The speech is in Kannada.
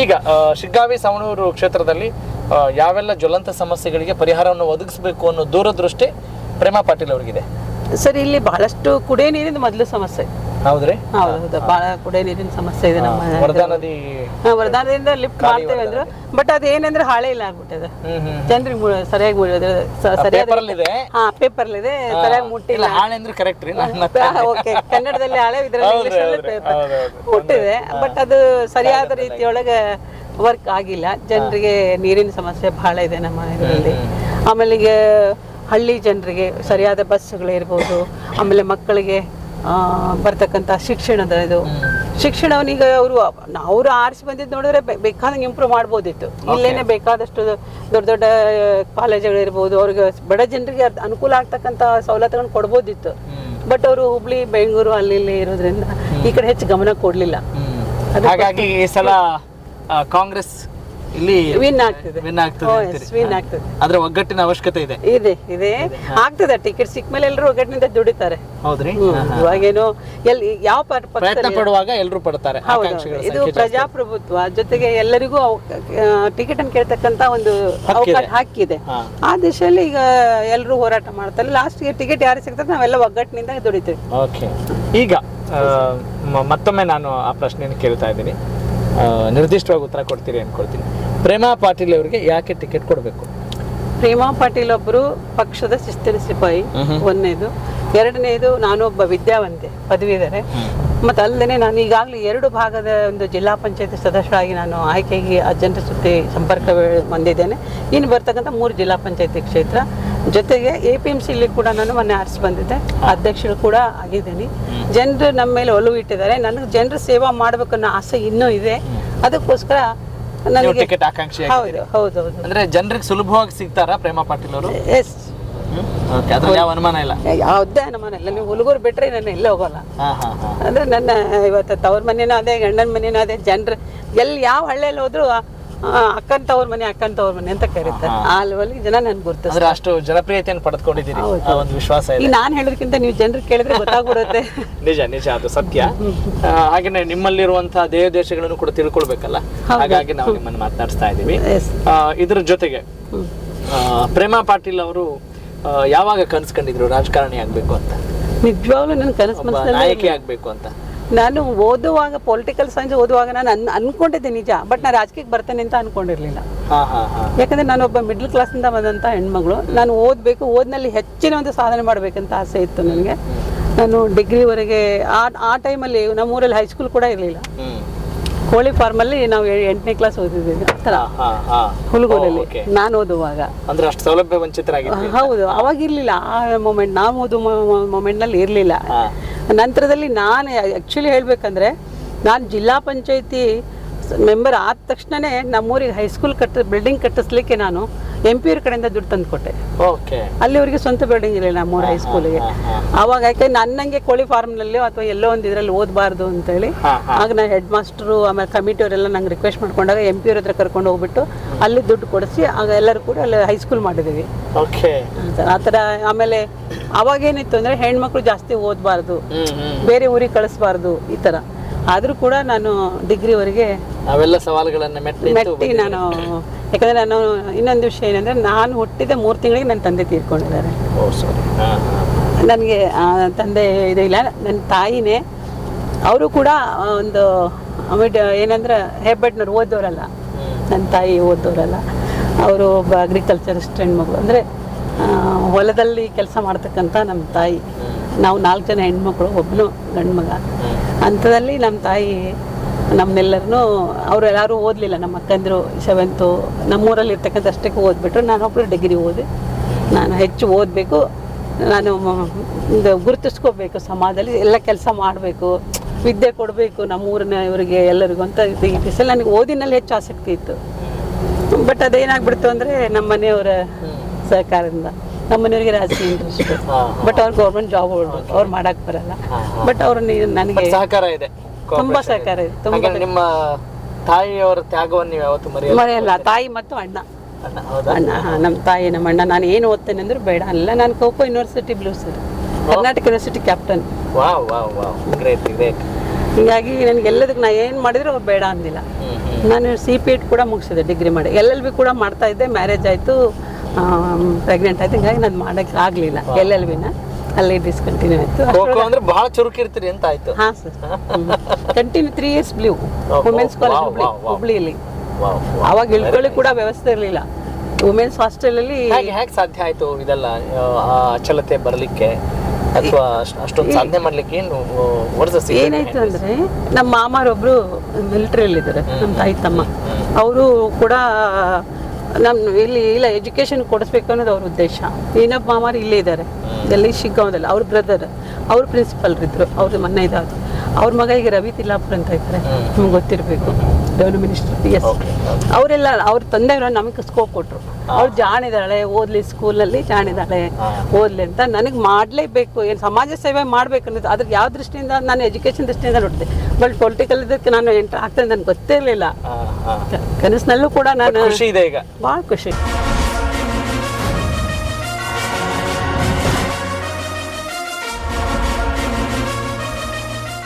ಈಗ ಶಿಗ್ಗಾವಿ ಸವಣೂರು ಕ್ಷೇತ್ರದಲ್ಲಿ ಯಾವೆಲ್ಲ ಜ್ವಲಂತ ಸಮಸ್ಯೆಗಳಿಗೆ ಪರಿಹಾರವನ್ನು ಒದಗಿಸಬೇಕು ಅನ್ನೋ ದೂರದೃಷ್ಟಿ ಪ್ರೇಮಾ ಪಾಟೀಲ್ ಅವರಿಗಿದೆ ಸರ್. ಇಲ್ಲಿ ಬಹಳಷ್ಟು ಕುಡಿಯೋ ನೀರಿನ ಮೊದಲು ಸಮಸ್ಯೆ. ಹೌದ್ರಿ? ಹೌದು, ಬಹಳ ಕುಡಿಯೋ ನೀರಿನ ಸಮಸ್ಯೆ ಇದೆ ನಮ್ಮ ವರದಾ ನದಿ. ವರದಾನದಿಂದ ಲಿಫ್ಟ್ ಮಾಡ್ತೇವೆ ಅಂದ್ರು, ಬಟ್ ಅದೇನಂದ್ರೆ ಹಾಳೆ ಇಲ್ಲ ಆಗ್ಬಿಟ್ಟಿದೆ. ಜನರಿಗೆ ಸರಿಯಾಗಿ ಪೇಪರ್ಲಿದೆ, ಸರಿಯಾಗಿ ಮುಟ್ಟಿಲ್ಲ. ಹಾಳೆ ಅಂದ್ರೆ ಕರೆಕ್ಟ್ ರೀ, ಓಕೆ, ಕನ್ನಡದಲ್ಲಿ ಹಾಳೆ, ಇದರಲ್ಲಿ ಇಂಗ್ಲಿಷಲ್ಲಿ ಪೇಪರ್ ಮುಟ್ಟಿದೆ. ಬಟ್ ಅದು ಸರಿಯಾದ ರೀತಿಯೊಳಗೆ ವರ್ಕ್ ಆಗಿಲ್ಲ. ಜನರಿಗೆ ನೀರಿನ ಸಮಸ್ಯೆ ಬಹಳ ಇದೆ ನಮ್ಮ ಇದರಲ್ಲಿ. ಆಮೇಲೆ ಈಗ ಹಳ್ಳಿ ಜನರಿಗೆ ಸರಿಯಾದ ಬಸ್ಗಳು ಇರ್ಬೋದು, ಆಮೇಲೆ ಮಕ್ಕಳಿಗೆ ಬರ್ತಕ್ಕಂಥ ಶಿಕ್ಷಣದ ಶಿಕ್ಷಣವನೀಗ ಅವರು ಆರಿಸಿ ಬಂದಿದ್ದು ನೋಡಿದ್ರೆ ಬೇಕಾದಂಗೆ ಇಂಪ್ರೂವ್ ಮಾಡ್ಬೋದಿತ್ತು. ಇಲ್ಲೇನೆ ಬೇಕಾದಷ್ಟು ದೊಡ್ಡ ದೊಡ್ಡ ಕಾಲೇಜುಗಳಿರ್ಬೋದು, ಅವ್ರಿಗೆ ಬಡ ಜನರಿಗೆ ಅನುಕೂಲ ಆಗ್ತಕ್ಕಂಥ ಸವಲತ್ತುಗಳನ್ನ ಕೊಡ್ಬೋದಿತ್ತು. ಬಟ್ ಅವರು ಹುಬ್ಳಿ, ಬೆಂಗಳೂರು ಅಲ್ಲಿ ಇಲ್ಲಿ ಇರೋದ್ರಿಂದ ಈ ಕಡೆ ಹೆಚ್ಚು ಗಮನ ಕೊಡ್ಲಿಲ್ಲ. ಹಾಗಾಗಿ ಈ ಸಲ ಕಾಂಗ್ರೆಸ್ ಇಲ್ಲಿ ವಿನ್ ಆಗ್ತದೆ. ಆದ್ರೆ ಒಗ್ಗಟ್ಟಿನ ಅವಶ್ಯಕತೆ ಇದೆ ಆಗ್ತದೆ. ಟಿಕೆಟ್ ಸಿಕ್ಕ ಮೇಲೆ ಎಲ್ಲರೂ ಒಗ್ಗಟ್ಟಿನಿಂದ ದುಡಿತಾರೆ. ಹೌದ್ರಿ? ಇವಾಗೇನು ಯಾವ ಪ್ರಯತ್ನ ಪಡುವಾಗ ಎಲ್ಲರೂ ಪಡ್ತಾರೆ. ಇದು ಪ್ರಜಾಪ್ರಭುತ್ವ, ಜೊತೆಗೆ ಎಲ್ಲರಿಗೂ ಟಿಕೆಟ್ ಅನ್ನು ಕೇಳ್ತಕ್ಕಂತ ಒಂದು ಅವಕಾಶ ಹಾಕಿದೆ. ಆ ದಿಶೆಯಲ್ಲಿ ಈಗ ಎಲ್ಲರೂ ಹೋರಾಟ ಮಾಡ್ತಾರೆ. ಲಾಸ್ಟ್ಗೆ ಟಿಕೆಟ್ ಯಾರು ಸಿಗ್ತಾರೆ ನಾವೆಲ್ಲ ಒಗ್ಗಟ್ಟಿನಿಂದ ದುಡಿತೀವಿ. ಈಗ ಮತ್ತೊಮ್ಮೆ ನಾನು ಆ ಪ್ರಶ್ನೆಯನ್ನು ಕೇಳ್ತಾ ಇದ್ದೀನಿ, ನಿರ್ದಿಷ್ಟವಾಗಿ ಉತ್ತರ ಕೊಡ್ತೀರಿ ಅನ್ಕೊಳ್ತೀನಿ. ಪ್ರೇಮಾ ಪಾಟೀಲ್ ಅವರಿಗೆ ಯಾಕೆ ಟಿಕೆಟ್ ಕೊಡಬೇಕು? ಪ್ರೇಮಾ ಪಾಟೀಲ್ ಒಬ್ಬರು ಪಕ್ಷದ ಶಿಸ್ತಿನ ಸಿಪಾಯಿ, ಒಂದನೇದು. ಎರಡನೇದು, ನಾನೊಬ್ಬ ವಿದ್ಯಾವಂತೆ, ಪದವೀಧರೆ. ಮತ್ತು ಅಲ್ಲದೆ ನಾನು ಈಗಾಗಲೇ 2 ಭಾಗದ ಒಂದು ಜಿಲ್ಲಾ ಪಂಚಾಯತಿ ಸದಸ್ಯರಾಗಿ ನಾನು ಆಯ್ಕೆಯಾಗಿ ಜನರ ಜೊತೆ ಸಂಪರ್ಕ ಹೊಂದಿದ್ದೇನೆ. ಇನ್ನು ಬರ್ತಕ್ಕಂಥ 3 ಜಿಲ್ಲಾ ಪಂಚಾಯತಿ ಕ್ಷೇತ್ರ, ಜೊತೆಗೆ APMC ಕೂಡ ನಾನು ಮೊನ್ನೆ ಆರಿಸಿ ಬಂದಿದ್ದೆ, ಅಧ್ಯಕ್ಷರು ಕೂಡ ಆಗಿದ್ದೀನಿ. ಜನರು ನಮ್ಮ ಮೇಲೆ ಒಲವು ಇಟ್ಟಿದ್ದಾರೆ. ನನಗೆ ಜನರ ಸೇವಾ ಮಾಡಬೇಕನ್ನೋ ಆಸೆ ಇನ್ನೂ ಇದೆ. ಅದಕ್ಕೋಸ್ಕರ ನನಗೆ ಟಿಕೆಟ್ ಆಕಾಂಕ್ಷಿ. ಹೌದು. ಅಂದ್ರೆ ಜನರಿಗೆ ಸುಲಭವಾಗಿ ಸಿಗ್ತಾರಾ ಪ್ರೇಮಾ ಪಾಟೀಲ್ ಅವರು? ಎಸ್. ಯಾವ ಅನುಮಾನ ಇಲ್ಲ? ಯಾವುದೇ ಅನುಮಾನ ಇಲ್ಲ. ನೀವು ಹುಡುಗರು ಬಿಟ್ರೆ ನಾನು ಎಲ್ಲ ಹೋಗಲ್ಲ. ಅಂದ್ರೆ ನನ್ನ ಇವತ್ತು ತವ್ರ ಮನೇನೂ ಅದೇ, ಗಂಡನ ಮನೇನೂ ಅದೇ. ಜನರು ಎಲ್ಲಿ ಯಾವ ಹಳ್ಳಿಯಲ್ಲಿ ಹೋದ್ರು ಅಕ್ಕನ್ ತವ್ರ ಮನೆ ಅಂತ ಕರೀತಾರೆ. ಆ ಲೆವೆಲ್ಗೆ ಜನ ನನ್ಗೆ ಗುರ್ತಿಸ್ತಾರೆ. ಅಷ್ಟು ಜನಪ್ರಿಯತೆಯನ್ನು ಪಡೆದುಕೊಂಡಿದ್ದೀರಿ, ಒಂದು ವಿಶ್ವಾಸ ಇದೆ. ನಾನು ಹೇಳೋದಕ್ಕಿಂತ ನೀವು ಜನರು ಕೇಳಿದ್ರೆ ಗೊತ್ತಾಗ್ಬಿಡುತ್ತೆ. ನಿಜ, ಅದು ಸತ್ಯ. ಹಾಗೇನೆ ನಿಮ್ಮಲ್ಲಿರುವಂತಹ ದೇಶಗಳನ್ನು ಕೂಡ ತಿಳ್ಕೊಳ್ಬೇಕಲ್ಲ, ಹಾಗಾಗಿ ನಾವು ನಿಮ್ಮನ್ನು ಮಾತನಾಡಿಸ್ತಾ ಇದ್ದೀವಿ. ಇದ್ರ ಜೊತೆಗೆ ಪ್ರೇಮಾ ಪಾಟೀಲ್ ಅವರು ಯಾವಾಗ ಕನಸು ಕಂಡಿದ್ರು ರಾಜಕಾರಣಿ ಆಗ್ಬೇಕು ಅಂತ? ನಿಜವಾಗ್ಲೂ ನನ್ನ ಕನಸು, ನಾಯಕಿ ಆಗ್ಬೇಕು ಅಂತ. ನಾನು ಓದುವಾಗ, ಪೊಲಿಟಿಕಲ್ ಸೈನ್ಸ್ ಓದುವಾಗ ನಾನು ಅನ್ಕೊಂಡಿದ್ದೆ ನಿಜ. ಬಟ್ ನಾನು ರಾಜಕೀಯಕ್ಕೆ ಬರ್ತೇನೆ ಅಂತ ಅನ್ಕೊಂಡಿರ್ಲಿಲ್ಲ. ಯಾಕಂದ್ರೆ ನಾನೊಬ್ಬ ಮಿಡ್ಲ್ ಕ್ಲಾಸಿಂದ ಬಂದಂತ ಹೆಣ್ಮಗಳು. ನಾನು ಓದಬೇಕು, ಓದಿನಲ್ಲಿ ಹೆಚ್ಚಿನ ಒಂದು ಸಾಧನೆ ಮಾಡ್ಬೇಕಂತ ಆಸೆ ಇತ್ತು ನನಗೆ. ನಾನು ಡಿಗ್ರಿವರೆಗೆ ಆ ಟೈಮಲ್ಲಿ ನಮ್ಮೂರಲ್ಲಿ ಹೈಸ್ಕೂಲ್ ಕೂಡ ಇರಲಿಲ್ಲ. ಕೋಳಿ ಫಾರ್ಮಲ್ಲಿ ನಾವು 8ನೇ ಕ್ಲಾಸ್ ಓದಿದ್ದೀವಿ ಆ ಥರ, ಹುಲ್ಗೂರಲ್ಲಿ ನಾನು ಓದುವಾಗ. ಅಷ್ಟು ಸೌಲಭ್ಯ ವಂಚಿತರಾಗಿದ್ವಿ. ಹೌದು, ಅವಾಗ ಇರಲಿಲ್ಲ. ಆ ಮೊಮೆಂಟ್, ನಾವು ಓದೋ ಮೊಮೆಂಟ್ನಲ್ಲಿ ಇರಲಿಲ್ಲ. ನಂತರದಲ್ಲಿ ನಾನು ಆ್ಯಕ್ಚುಲಿ ಹೇಳಬೇಕಂದ್ರೆ, ನಾನು ಜಿಲ್ಲಾ ಪಂಚಾಯತಿ ಮೆಂಬರ್ ಆದ ತಕ್ಷಣನೇ ನಮ್ಮೂರಿಗೆ ಹೈಸ್ಕೂಲ್ ಬಿಲ್ಡಿಂಗ್ ಕಟ್ಟಿಸ್ಲಿಕ್ಕೆ ನಾನು MP ಅವ್ರ ಕಡೆಯಿಂದ ದುಡ್ಡು ತಂದು ಕೊಟ್ಟೆ. ಅಲ್ಲಿವರೆಗೆ ಸ್ವಂತ ಬಿಲ್ಡಿಂಗ್ ಇರಲಿಲ್ಲ ನಮ್ಮೂರ ಹೈಸ್ಕೂಲಿಗೆ. ಆವಾಗ ಯಾಕೆ ನನ್ನಂಗೆ ಕೋಳಿ ಫಾರ್ಮ್ನಲ್ಲೋ ಅಥವಾ ಎಲ್ಲೋ ಒಂದು ಇದರಲ್ಲಿ ಓದಬಾರ್ದು ಅಂತೇಳಿ, ಆಗ ನಾ ಹೆಡ್ ಮಾಸ್ಟರು ಆಮೇಲೆ ಕಮಿಟಿಯವರೆಲ್ಲ ನಂಗೆ ರಿಕ್ವೆಸ್ಟ್ ಮಾಡ್ಕೊಂಡಾಗ MP ಅವ್ರ ಹತ್ರ ಕರ್ಕೊಂಡು ಹೋಗ್ಬಿಟ್ಟು ಅಲ್ಲಿ ದುಡ್ಡು ಕೊಡಿಸಿ ಆಗ ಎಲ್ಲರೂ ಕೂಡ ಅಲ್ಲಿ ಹೈಸ್ಕೂಲ್ ಮಾಡಿದ್ದೀವಿ ಆ ಥರ. ಆಮೇಲೆ ಅವಾಗೇನಿತ್ತು ಅಂದರೆ ಹೆಣ್ಮಕ್ಳು ಜಾಸ್ತಿ ಓದಬಾರ್ದು, ಬೇರೆ ಊರಿಗೆ ಕಳಿಸ್ಬಾರ್ದು ಈ ಥರ. ಆದರೂ ಕೂಡ ನಾನು ಡಿಗ್ರಿವರೆಗೆ ಅವೆಲ್ಲ ಸವಾಲುಗಳನ್ನು ಮೆಟ್ಟಿ ನಾನು, ಯಾಕಂದರೆ ನಾನು ಇನ್ನೊಂದು ವಿಷಯ ಏನಂದರೆ, ನಾನು ಹುಟ್ಟಿದ 3 ತಿಂಗಳಿಗೆ ನನ್ನ ತಂದೆ ತೀರ್ಕೊಂಡಿದ್ದಾರೆ. ನನಗೆ ತಂದೆ ಇದು ಇಲ್ಲ, ನನ್ನ ತಾಯಿನೇ. ಅವರು ಕೂಡ ಒಂದು ಏನಂದ್ರೆ ಹೆಬ್ಬೆಟ್ನವ್ರು, ಓದೋರಲ್ಲ. ನನ್ನ ತಾಯಿ ಓದೋರಲ್ಲ. ಅವರು ಒಬ್ಬ ಅಗ್ರಿಕಲ್ಚರಿಸ್ಟ್ ಹೆಣ್ಮಗಳು, ಅಂದರೆ ಹೊಲದಲ್ಲಿ ಕೆಲಸ ಮಾಡ್ತಕ್ಕಂಥ ನಮ್ಮ ತಾಯಿ. ನಾವು 4 ಜನ ಹೆಣ್ಮಕ್ಳು, ಒಬ್ಬನು ಗಂಡು ಮಗ. ಅಂಥದ್ದಲ್ಲಿ ನಮ್ಮ ತಾಯಿ ನಮ್ಮನ್ನೆಲ್ಲರನ್ನೂ, ಅವರು ಯಾರೂ ಓದಲಿಲ್ಲ. ನಮ್ಮ ಅಕ್ಕಂದಿರು 7th ನಮ್ಮೂರಲ್ಲಿ ಇರ್ತಕ್ಕಂಥ ಅಷ್ಟಕ್ಕೆ ಓದ್ಬಿಟ್ರು. ನಾನೊಬ್ಬರು ಡಿಗ್ರಿ ಓದಿ, ನಾನು ಹೆಚ್ಚು ಓದಬೇಕು, ನಾನು ಒಂದು ಗುರುತಿಸ್ಕೋಬೇಕು, ಸಮಾಜದಲ್ಲಿ ಎಲ್ಲ ಕೆಲಸ ಮಾಡಬೇಕು, ವಿದ್ಯೆ ಕೊಡಬೇಕು ನಮ್ಮೂರಿನ ಇವರಿಗೆ ಎಲ್ಲರಿಗೂ ಅಂತ ಈ ದಿಸಲ್ಲಿ ನನಗೆ ಓದಿನಲ್ಲಿ ಹೆಚ್ಚು ಆಸಕ್ತಿ ಇತ್ತು. ಬಟ್ ಅದೇನಾಗ್ಬಿಡ್ತು ಅಂದರೆ, ನಮ್ಮ ಮನೆಯವರ ಸಹಕಾರದಿಂದ, ನಮ್ಮ ಮನೆಯವರಿಗೆ ರಾಜಕೀಯ ಇಂಟ್ರೆಸ್ಟ್, ಬಟ್ ಅವ್ರು ಗೌರ್ಮೆಂಟ್ ಜಾಬ್ ಅವ್ರು ಮಾಡಕ್ ಬರಲ್ಲ. ಬಟ್ ಅವ್ರು ನನಗೆ ಸಹಕಾರ ಇದೆ, ತುಂಬಾ ಸಹಕಾರ ಇದೆ. ತುಂಬಾ. ನಿಮ್ಮ ತಾಯಿಯವರ ತ್ಯಾಗವನ್ನು ನೀವು ಯಾವತ್ತೂ ಮರೆಯಲ್ಲ. ತಾಯಿ ಮತ್ತು ಅಣ್ಣ. ನಮ್ಮ ತಾಯಿ, ನಮ್ಮ ಅಣ್ಣ. ನಾನು ಏನು ಓದ್ತೇನೆ ಅಂದ್ರೆ ಬೇಡ ಅಲ್ಲ, ನಾನು kho university blue sir, Karnataka university captain. ಹೀಗಾಗಿ ನನಗೆ ಎಲ್ಲದಕ್ಕೆ ನಾ ಏನು ಮಾಡಿದ್ರು ಅವ್ರು ಬೇಡ ಅಂದಿಲ್ಲ. ನಾನು CPET ಕೂಡ ಮುಗಿಸಿದೆ ಡಿಗ್ರಿ ಮಾಡಿ, LLB ಕೂಡ ಮಾಡ್ತಾ ಇದ್ದೆ. ಮ್ಯಾರೇಜ್ ಆಯಿತು, ಪ್ರೆಗ್ನೆಂಟ್ ಆಯ್ತು, ಹಿಂಗಾಗಿ ನಾನು ಮಾಡೋಕ್ಕೆ ಆಗಲಿಲ್ಲ LLBನ, ಅಲ್ಲಿ ಡಿಸ್ಕಂಟಿನ್ಯೂ ಆಯಿತು. ಖೋಖೋ ಅಂದ್ರೆ ಬಹಳ ಚುರುಕಿರ್ತೀರಿ ಅಂತ ಆಯ್ತು. ಹಾಂ sir, continue 3 years blue women's college ಹುಬ್ಳಿಯಲ್ಲಿ. ಅವಾಗ ಇಳ್ಕೊಳ್ಳಿ ಕೂಡ ವ್ಯವಸ್ಥೆ ಇರಲಿಲ್ಲ ವುಮೆನ್ಸ್ ಹಾಸ್ಟೆಲಲ್ಲಿ. ಹೇಗೆ ಸಾಧ್ಯ ಆಯ್ತು ಇದೆಲ್ಲ ಅಚಲತೆ ಬರಲಿಕ್ಕೆ ಅಥವಾ ಅಷ್ಟೊಂದು ಸಾಧನೆ ಮಾಡ್ಲಿಕ್ಕೆ? ಏನು ಏನಾಯ್ತು ಅಂದ್ರೆ, ನಮ್ಮ ಮಾಮಾರೊಬ್ರು ಮಿಲಿಟರಿಯಲ್ಲಿ ಇದ್ದಾರೆ, ನಮ್ಮ ತಾಯಿ ತಮ್ಮ. ಅವರು ಕೂಡ ನಮ್ಮ ಇಲ್ಲಿ ಇಲ್ಲ ಎಜುಕೇಶನ್ ಕೊಡಿಸ್ಬೇಕು ಅನ್ನೋದು ಅವ್ರ ಉದ್ದೇಶ. ಇನ್ನೊಬ್ಬ ಮಾಮಾರು ಇಲ್ಲೇ ಇದ್ದಾರೆ, ಎಲ್ಲಿ ಶಿಗ್ಗಾಂವದಲ್ಲಿ. ಅವ್ರ ಬ್ರದರ್ ಅವ್ರು ಪ್ರಿನ್ಸಿಪಲ್ ಇದ್ರು, ಅವ್ರದ್ದು ಮೊನ್ನೆ ಇದಾದ್ರು. ಅವ್ರ ಮಗ ಈಗ ರವಿ ತಿಲ್ಲಾಪುರ್ ಅಂತ ಇದ್ದಾರೆ, ನಿಮ್ಗೆ ಗೊತ್ತಿರಬೇಕು, ರೆವೆನ್ಯೂ ಮಿನಿಸ್ಟರ್ PS. ಅವರೆಲ್ಲ ಅವ್ರ ತಂದೆಯವರು ನಮಗೆ ಸ್ಕೋಪ್ ಕೊಟ್ಟರು. ಅವ್ರು ಜಾಣಿದಾಳೆ, ಓದ್ಲಿ ಸ್ಕೂಲಲ್ಲಿ ಜಾಣಿದಾಳೆ, ಓದ್ಲಿ ಅಂತ. ನನಗೆ ಮಾಡಲೇಬೇಕು, ಏನು ಸಮಾಜ ಸೇವೆ ಮಾಡ್ಬೇಕು ಅನ್ನೋದು. ಅದ್ರ ಯಾವ ದೃಷ್ಟಿಯಿಂದ ನಾನು ಎಜುಕೇಶನ್ ದೃಷ್ಟಿಯಿಂದ ನೋಡಿದೆ. ಬಟ್ ಪೊಲಿಟಿಕಲ್ ಇದಕ್ಕೆ ನಾನು ಎಂಟ್ರ್ ಆಗ್ತದೆ ನನಗೆ ಗೊತ್ತೇ ಇರಲಿಲ್ಲ. ಕನಸಿನಲ್ಲೂ ಕೂಡ ನಾನು ಖುಷಿ ಇದೆ ಈಗ, ಭಾಳ ಖುಷಿ.